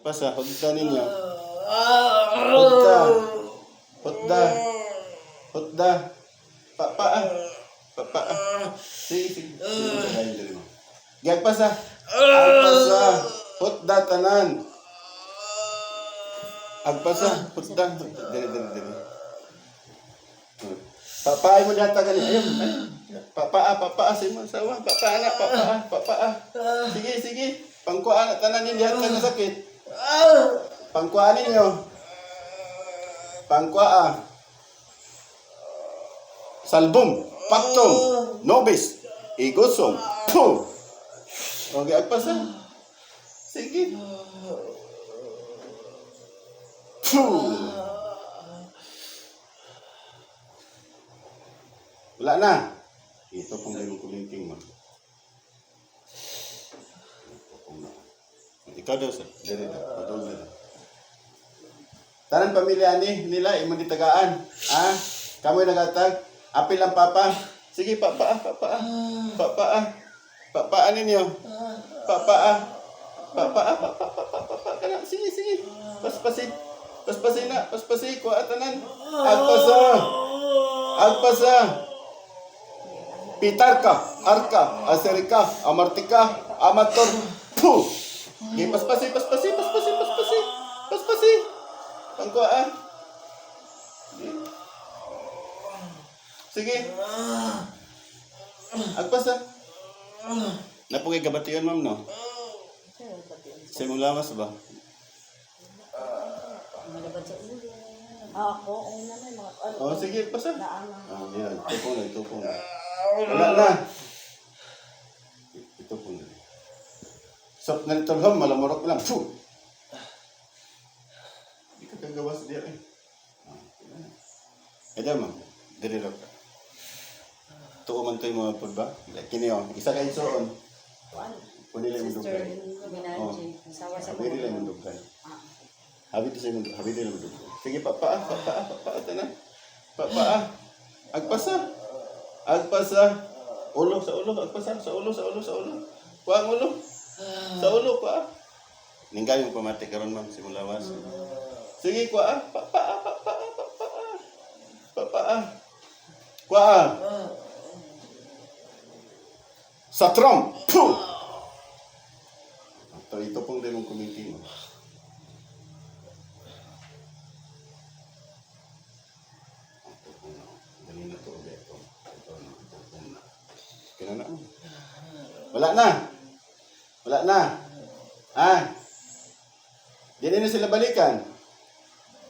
Pasa, hudda ninyo. Hudda. Hudda. Hudda. Paa. Paa. Sige. Gagpasa. Agpasa. Hudda tanan. Agpasa. Hudda. Dali. Papaay mo data ganun. Ayun. Papaa. Sa mo sawa. Papaa. Sige. Pangkuhaan at tanan ninyo. Diyan ka sakit. Pangkuhaan ninyo. Pangkuhaan. Salbum. Paktom. Nobis. Igosong. Puh. Okay, agpasa. Sige. Puh. Wala na. Ito pong limang kulinting mo. Ikaw daw sir. Dari na. Patol na. Tanan pamilya nila, imong ditagaan. Kamoy nagatag. Apil ang papa. Sige, papaa. Papaa ninyo. Papaa. Sige. Paspasin na. Kuha tanan. Agpasa. Pitarka. Arka. Aserika. Amartika. Amator. Puh. Okay, paspasi. Pangkuhaan. Sige. Agpasa. Napugay kabatiyon, ma'am, no? Sa imong lawas ba? Malabad sa ulo. Ako, una na mga ano. Sige, pasa. Naamang. Yan. Tupong na. Wala na. Itupong na. Sop na nito lang, malamorok lang. Puh! Hindi ka kagawas diya eh. Eda ma'am, diri lang ka. Tuko man ito yung mga food ba? Kini o, isa kayo soon. Punila yung dugay. Sawa sa Habili lang yung dugay. Habili lang yung dugay. Sige, papaa. Tanan. Papaa. Agpasa. Ulo, sa ulo. Agpasa. Sa ulo. Kuha ang ulo. Sa ulo, kuha. Ninggay yung pamati karon ma'am, simulawas. Sige, kuha. Papaa. Kuha. Sa trom. Puh! Ito pong limang kumiti mo. Dali na to ulit. Kinana mo. Wala na. Dili na sila balikan.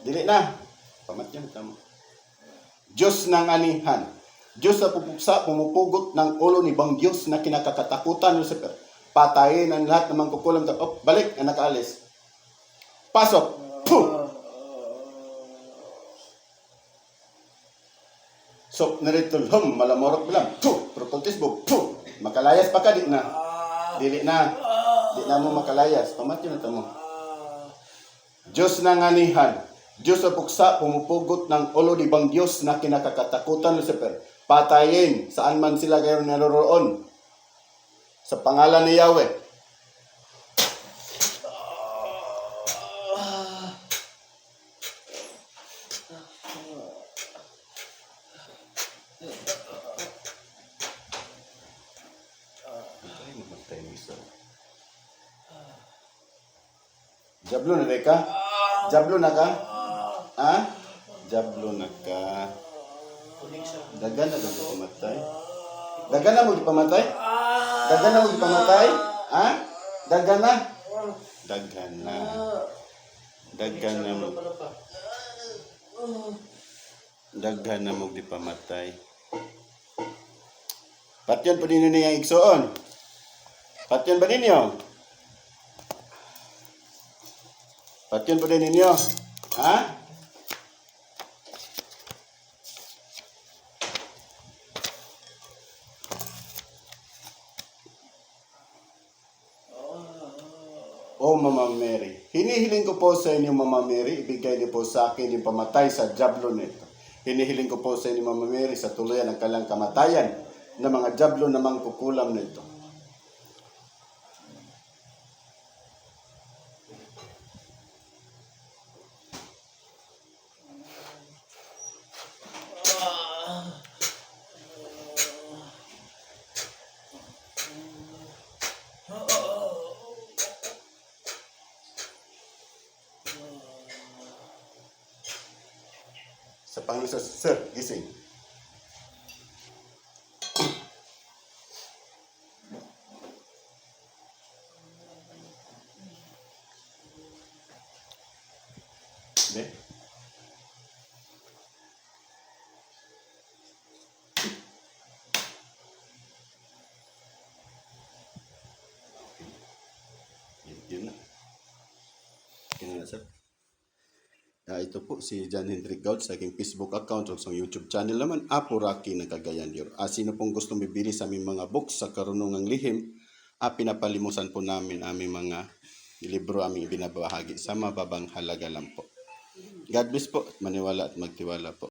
Dili na. Pamatyan tamo. Diyos ng anihan. Diyos sa pupuksa, pumupugot ng ulo ni Bang Diyos na kinakakatakutan Lucifer. Patayin ang lahat ng mangkukulam. Balik ang nakaalis. Pasok. Puh! Sok naritol malamorok bilang. Puh! Prokultisbo. Puh! Makalayas pa ka, di na. Di na mo makalayas. Pamatyo na tamo. Diyos ng anihan. Diyos sa puksa, pumupugot ng ulo ni Bang Diyos na kinakakatakutan Lucifer. Patayin saan man sila kayo naroroon. Sa pangalan ni Yahweh. Jablo na ka? Jablo na ka? Jablo na ka. Dagan na mo pamatay? Dagan na mo pamatay? Dagan na mo di pamatay. Patyon pa ninyo niyang igsoon. Patyon ba ninyo? Patyon pa din ninyo. O Mama Mary, hinihiling ko po sa inyo Mama Mary, ibigay niyo po sa akin yung pamatay sa jablo nito. Hinihiling ko po sa inyo Mama Mary sa tuluyan ng kailang kamatayan ng mga jablo na mangkukulam nito. Sa Panginoon Jesus. Sir, gising. Be? Yun na. Yun na, sir. Ito po si John Hendrik Gaud sa aking Facebook account o sa YouTube channel naman, Apo Rocky ng Cagayan de Oro. Sino pong gustong bibili sa aming mga books sa karunungang lihim, pinapalimusan po namin aming mga libro aming binabahagi sa mababang halaga lang po. God bless po at maniwala at magtiwala po.